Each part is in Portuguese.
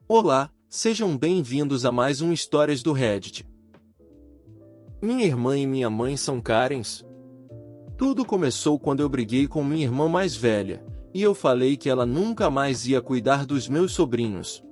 Olá, sejam bem-vindos a mais um Histórias do Reddit. Minha irmã e minha mãe são Karens? Tudo começou quando eu briguei com minha irmã mais velha, e eu falei que ela nunca mais ia cuidar dos meus sobrinhos.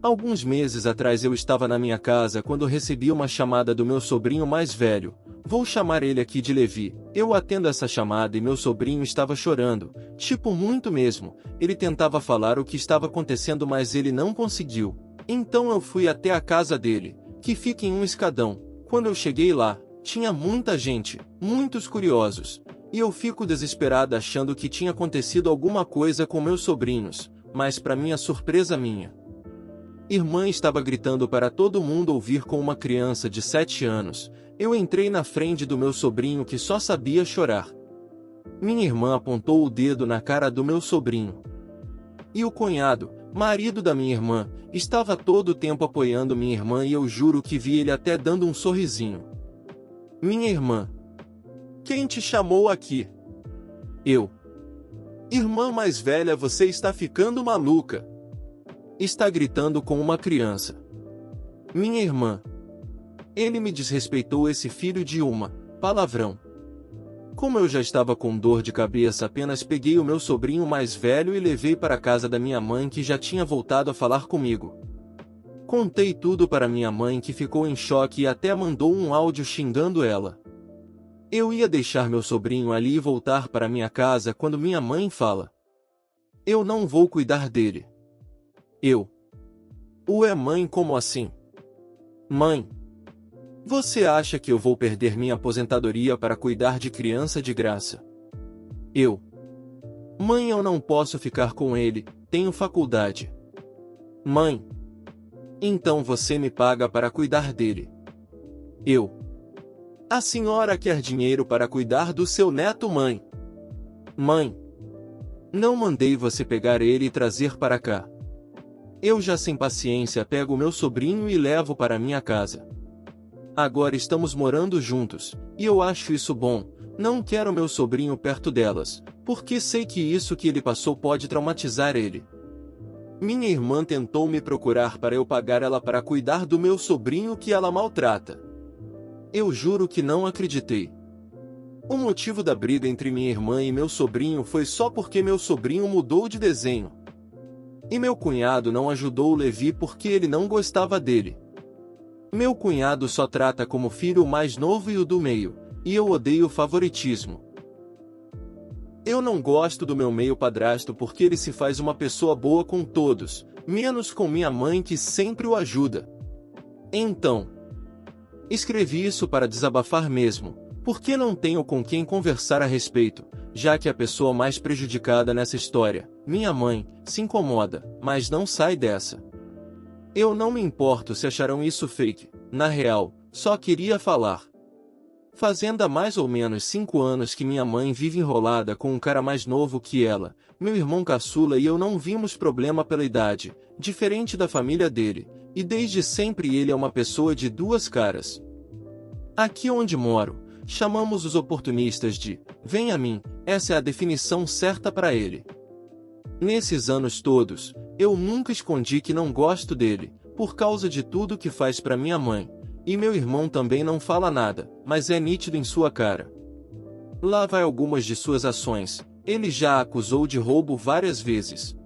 Alguns meses atrás eu estava na minha casa quando recebi uma chamada do meu sobrinho mais velho. Vou chamar ele aqui de Levi. Eu atendo essa chamada e meu sobrinho estava chorando, tipo muito mesmo. Ele tentava falar o que estava acontecendo, mas ele não conseguiu. Então eu fui até a casa dele, que fica em um escadão. Quando eu cheguei lá, tinha muita gente, muitos curiosos. E eu fico desesperada achando que tinha acontecido alguma coisa com meus sobrinhos, mas para minha surpresa irmã estava gritando para todo mundo ouvir com uma criança de 7 anos. Eu entrei na frente do meu sobrinho que só sabia chorar. Minha irmã apontou o dedo na cara do meu sobrinho. E o cunhado, marido da minha irmã, estava todo o tempo apoiando minha irmã e eu juro que vi ele até dando um sorrisinho. Minha irmã: quem te chamou aqui? Eu: irmã mais velha, você está ficando maluca. Está gritando com uma criança. Minha irmã: ele me desrespeitou, esse filho de uma palavrão. Como eu já estava com dor de cabeça, apenas peguei o meu sobrinho mais velho e levei para a casa da minha mãe, que já tinha voltado a falar comigo. Contei tudo para minha mãe, que ficou em choque e até mandou um áudio xingando ela. Eu ia deixar meu sobrinho ali e voltar para minha casa quando minha mãe fala: eu não vou cuidar dele. Eu: ué, mãe, como assim? Mãe, você acha que eu vou perder minha aposentadoria para cuidar de criança de graça? Eu: mãe, eu não posso ficar com ele, tenho faculdade. Mãe: então você me paga para cuidar dele. Eu: a senhora quer dinheiro para cuidar do seu neto, mãe? Mãe: não mandei você pegar ele e trazer para cá. Eu, já sem paciência, pego meu sobrinho e levo para minha casa. Agora estamos morando juntos, e eu acho isso bom. Não quero meu sobrinho perto delas, porque sei que isso que ele passou pode traumatizar ele. Minha irmã tentou me procurar para eu pagar ela para cuidar do meu sobrinho que ela maltrata. Eu juro que não acreditei. O motivo da briga entre minha irmã e meu sobrinho foi só porque meu sobrinho mudou de desenho. E meu cunhado não ajudou o Levi porque ele não gostava dele. Meu cunhado só trata como filho o mais novo e o do meio, e eu odeio o favoritismo. Eu não gosto do meu meio padrasto porque ele se faz uma pessoa boa com todos, menos com minha mãe, que sempre o ajuda. Então, escrevi isso para desabafar mesmo, porque não tenho com quem conversar a respeito, já que a pessoa mais prejudicada nessa história, minha mãe, se incomoda, mas não sai dessa. Eu não me importo se acharão isso fake, na real, só queria falar. Fazendo há mais ou menos 5 anos que minha mãe vive enrolada com um cara mais novo que ela, meu irmão caçula e eu não vimos problema pela idade, diferente da família dele, e desde sempre ele é uma pessoa de duas caras. Aqui onde moro, chamamos os oportunistas de "vem a mim", essa é a definição certa para ele. Nesses anos todos, eu nunca escondi que não gosto dele, por causa de tudo que faz para minha mãe, e meu irmão também não fala nada, mas é nítido em sua cara. Lá vai algumas de suas ações. Ele já a acusou de roubo várias vezes.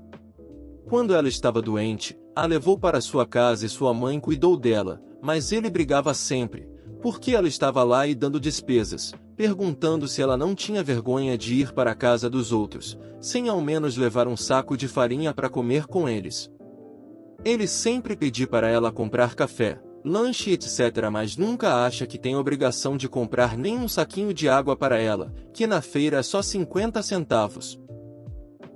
Quando ela estava doente, a levou para sua casa e sua mãe cuidou dela, mas ele brigava sempre, porque ela estava lá e dando despesas, perguntando se ela não tinha vergonha de ir para a casa dos outros, sem ao menos levar um saco de farinha para comer com eles. Ele sempre pedia para ela comprar café, lanche, etc., mas nunca acha que tem obrigação de comprar nem um saquinho de água para ela, que na feira é só 50 centavos.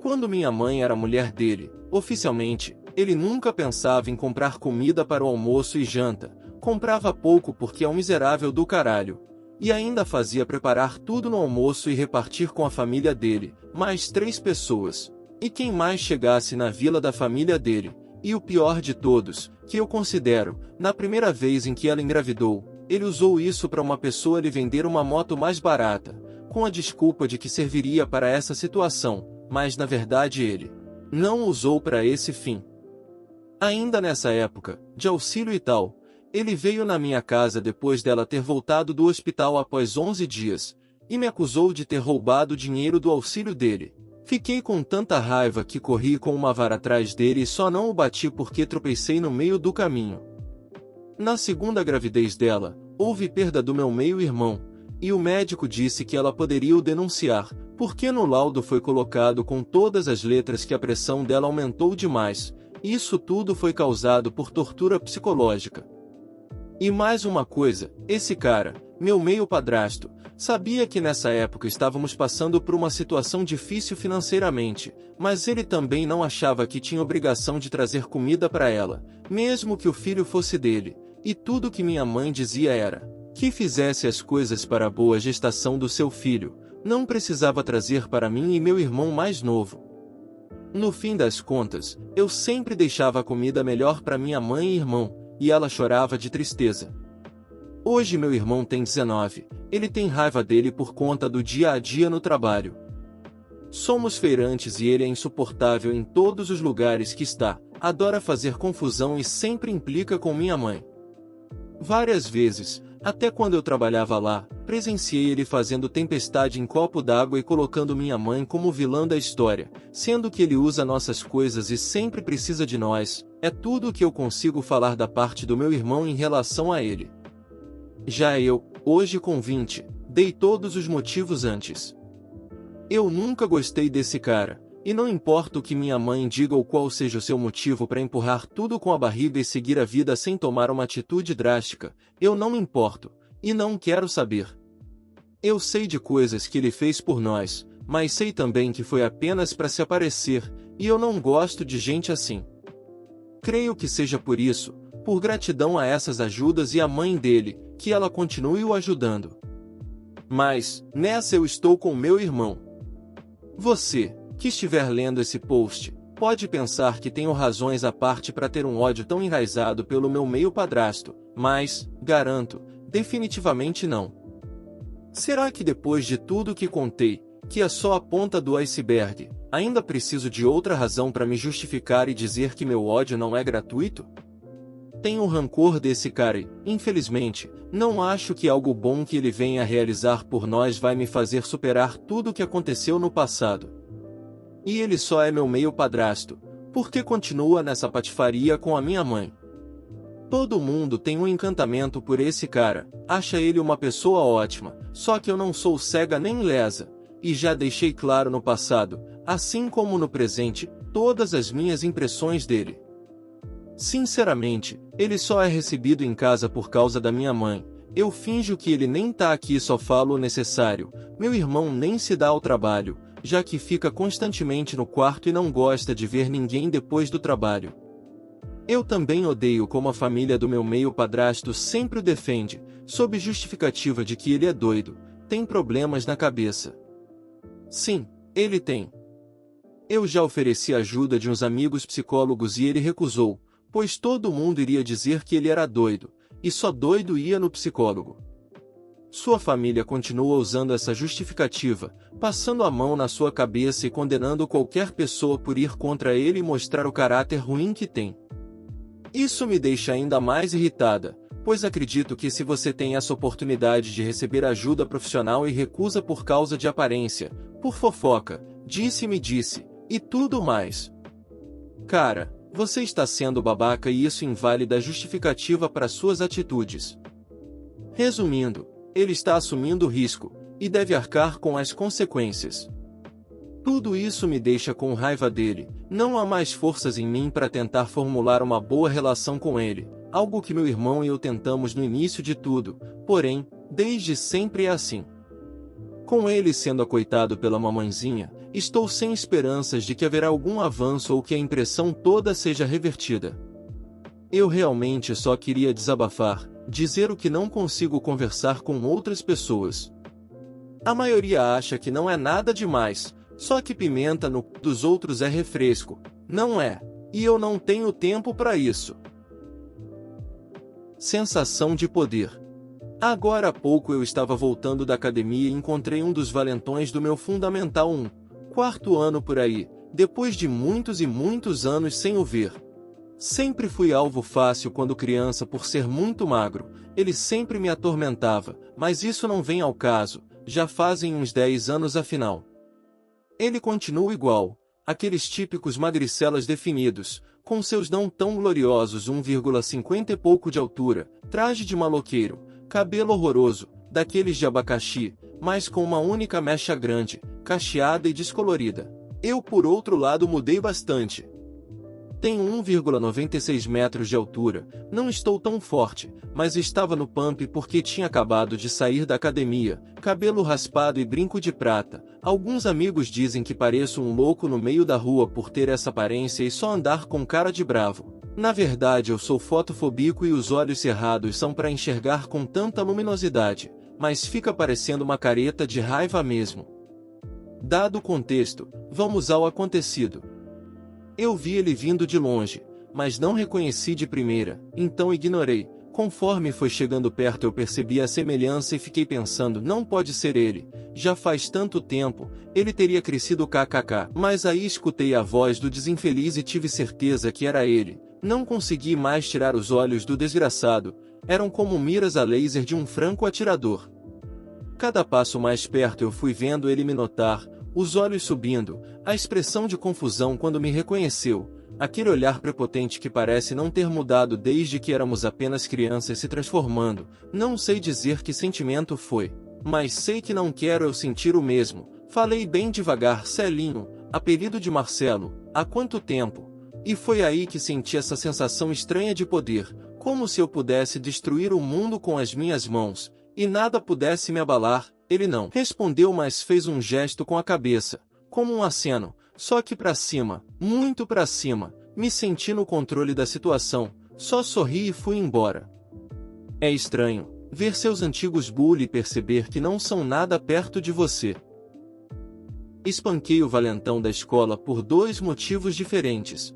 Quando minha mãe era mulher dele, oficialmente, ele nunca pensava em comprar comida para o almoço e janta, comprava pouco porque é um miserável do caralho, e ainda fazia preparar tudo no almoço e repartir com a família dele, mais 3 pessoas, e quem mais chegasse na vila da família dele. E o pior de todos, que eu considero, na primeira vez em que ela engravidou, ele usou isso para uma pessoa lhe vender uma moto mais barata, com a desculpa de que serviria para essa situação, mas na verdade ele não usou para esse fim. Ainda nessa época, de auxílio e tal, ele veio na minha casa depois dela ter voltado do hospital após 11 dias, e me acusou de ter roubado o dinheiro do auxílio dele. Fiquei com tanta raiva que corri com uma vara atrás dele e só não o bati porque tropecei no meio do caminho. Na segunda gravidez dela, houve perda do meu meio-irmão, e o médico disse que ela poderia o denunciar, porque no laudo foi colocado com todas as letras que a pressão dela aumentou demais. Isso tudo foi causado por tortura psicológica. E mais uma coisa, esse cara, meu meio-padrasto, sabia que nessa época estávamos passando por uma situação difícil financeiramente, mas ele também não achava que tinha obrigação de trazer comida para ela, mesmo que o filho fosse dele, e tudo que minha mãe dizia era que fizesse as coisas para a boa gestação do seu filho, não precisava trazer para mim e meu irmão mais novo. No fim das contas, eu sempre deixava a comida melhor para minha mãe e irmão, e ela chorava de tristeza. Hoje meu irmão tem 19, ele tem raiva dele por conta do dia a dia no trabalho. Somos feirantes e ele é insuportável em todos os lugares que está, adora fazer confusão e sempre implica com minha mãe. Várias vezes, até quando eu trabalhava lá, presenciei ele fazendo tempestade em copo d'água e colocando minha mãe como vilã da história, sendo que ele usa nossas coisas e sempre precisa de nós. É tudo o que eu consigo falar da parte do meu irmão em relação a ele. Já eu, hoje com 20, dei todos os motivos antes. Eu nunca gostei desse cara, e não importa o que minha mãe diga ou qual seja o seu motivo para empurrar tudo com a barriga e seguir a vida sem tomar uma atitude drástica, eu não me importo, e não quero saber. Eu sei de coisas que ele fez por nós, mas sei também que foi apenas para se aparecer, e eu não gosto de gente assim. Creio que seja por isso, por gratidão a essas ajudas e à mãe dele, que ela continue o ajudando. Mas, nessa eu estou com meu irmão. Você, que estiver lendo esse post, pode pensar que tenho razões à parte para ter um ódio tão enraizado pelo meu meio-padrasto, mas, garanto, definitivamente não. Será que depois de tudo que contei, que é só a ponta do iceberg, ainda preciso de outra razão para me justificar e dizer que meu ódio não é gratuito? Tenho rancor desse cara e, infelizmente, não acho que algo bom que ele venha a realizar por nós vai me fazer superar tudo o que aconteceu no passado. E ele só é meu meio-padrasto, porque continua nessa patifaria com a minha mãe. Todo mundo tem um encantamento por esse cara, acha ele uma pessoa ótima, só que eu não sou cega nem lesa, e já deixei claro no passado, assim como no presente, todas as minhas impressões dele. Sinceramente, ele só é recebido em casa por causa da minha mãe. Eu finjo que ele nem tá aqui e só falo o necessário. Meu irmão nem se dá ao trabalho, já que fica constantemente no quarto e não gosta de ver ninguém depois do trabalho. Eu também odeio como a família do meu meio-padrasto sempre o defende, sob justificativa de que ele é doido, tem problemas na cabeça. Sim, ele tem. Eu já ofereci ajuda de uns amigos psicólogos e ele recusou, pois todo mundo iria dizer que ele era doido, e só doido ia no psicólogo. Sua família continua usando essa justificativa, passando a mão na sua cabeça e condenando qualquer pessoa por ir contra ele e mostrar o caráter ruim que tem. Isso me deixa ainda mais irritada, pois acredito que se você tem essa oportunidade de receber ajuda profissional e recusa por causa de aparência, por fofoca, disse-me disse, e tudo mais. Cara, você está sendo babaca e isso invalida a justificativa para suas atitudes. Resumindo, ele está assumindo o risco, e deve arcar com as consequências. Tudo isso me deixa com raiva dele, não há mais forças em mim para tentar formular uma boa relação com ele, algo que meu irmão e eu tentamos no início de tudo, porém, desde sempre é assim. Com ele sendo acoitado pela mamãezinha, estou sem esperanças de que haverá algum avanço ou que a impressão toda seja revertida. Eu realmente só queria desabafar, dizer o que não consigo conversar com outras pessoas. A maioria acha que não é nada demais, só que pimenta no dos outros é refresco, não é, e eu não tenho tempo para isso. Sensação de poder. Agora há pouco eu estava voltando da academia e encontrei um dos valentões do meu Fundamental 1, quarto ano por aí, depois de muitos e muitos anos sem o ver. Sempre fui alvo fácil quando criança por ser muito magro, ele sempre me atormentava, mas isso não vem ao caso, já fazem uns 10 anos afinal. Ele continua igual, aqueles típicos magricelas definidos, com seus não tão gloriosos 1,50 e pouco de altura, traje de maloqueiro, cabelo horroroso, daqueles de abacaxi, mas com uma única mecha grande, cacheada e descolorida. Eu por outro lado mudei bastante. Tenho 1,96 metros de altura, não estou tão forte, mas estava no pump porque tinha acabado de sair da academia, cabelo raspado e brinco de prata. Alguns amigos dizem que pareço um louco no meio da rua por ter essa aparência e só andar com cara de bravo. Na verdade eu sou fotofóbico e os olhos cerrados são para enxergar com tanta luminosidade, mas fica parecendo uma careta de raiva mesmo. Dado o contexto, vamos ao acontecido. Eu vi ele vindo de longe, mas não reconheci de primeira, então ignorei. Conforme foi chegando perto eu percebi a semelhança e fiquei pensando, não pode ser ele, já faz tanto tempo, ele teria crescido kkk. Mas aí escutei a voz do desinfeliz e tive certeza que era ele. Não consegui mais tirar os olhos do desgraçado, eram como miras a laser de um franco atirador. Cada passo mais perto eu fui vendo ele me notar, os olhos subindo, a expressão de confusão quando me reconheceu, aquele olhar prepotente que parece não ter mudado desde que éramos apenas crianças se transformando. Não sei dizer que sentimento foi, mas sei que não quero eu sentir o mesmo. Falei bem devagar, Celinho, apelido de Marcelo, há quanto tempo? E foi aí que senti essa sensação estranha de poder, como se eu pudesse destruir o mundo com as minhas mãos, e nada pudesse me abalar. Ele não respondeu, mas fez um gesto com a cabeça, como um aceno, só que para cima, muito para cima. Me senti no controle da situação, só sorri e fui embora. É estranho ver seus antigos bully e perceber que não são nada perto de você. Espanquei o valentão da escola por 2 motivos diferentes.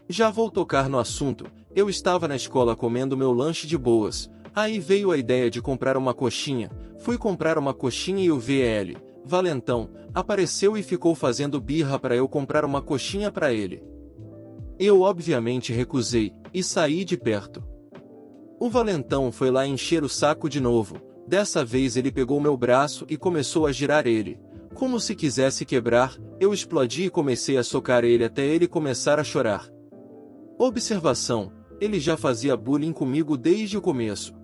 Já vou tocar no assunto. Eu estava na escola comendo meu lanche de boas. Aí veio a ideia de comprar uma coxinha. Fui comprar uma coxinha e o VL, valentão, apareceu e ficou fazendo birra para eu comprar uma coxinha para ele. Eu obviamente recusei, e saí de perto. O valentão foi lá encher o saco de novo. Dessa vez ele pegou meu braço e começou a girar ele. Como se quisesse quebrar, eu explodi e comecei a socar ele até ele começar a chorar. Observação: ele já fazia bullying comigo desde o começo.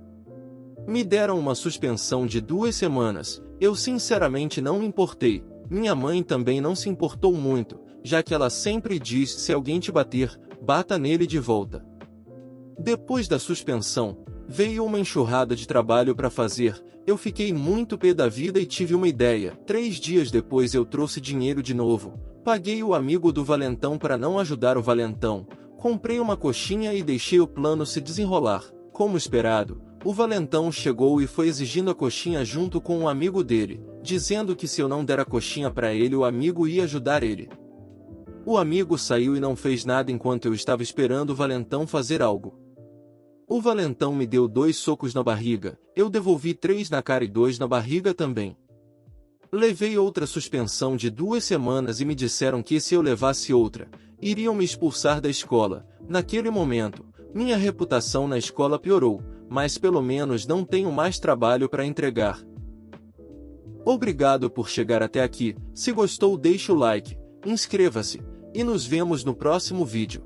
Me deram uma suspensão de 2 semanas, eu sinceramente não me importei. Minha mãe também não se importou muito, já que ela sempre diz: se alguém te bater, bata nele de volta. Depois da suspensão, veio uma enxurrada de trabalho para fazer. Eu fiquei muito pé da vida e tive uma ideia. 3 dias depois eu trouxe dinheiro de novo. Paguei o amigo do valentão para não ajudar o valentão. Comprei uma coxinha e deixei o plano se desenrolar. Como esperado, o valentão chegou e foi exigindo a coxinha junto com um amigo dele, dizendo que se eu não der a coxinha para ele o amigo ia ajudar ele. O amigo saiu e não fez nada enquanto eu estava esperando o valentão fazer algo. O valentão me deu 2 socos na barriga, eu devolvi 3 na cara e 2 na barriga também. Levei outra suspensão de 2 semanas e me disseram que se eu levasse outra, iriam me expulsar da escola. Naquele momento, minha reputação na escola piorou, mas pelo menos não tenho mais trabalho para entregar. Obrigado por chegar até aqui. Se gostou, deixe o like, inscreva-se, e nos vemos no próximo vídeo.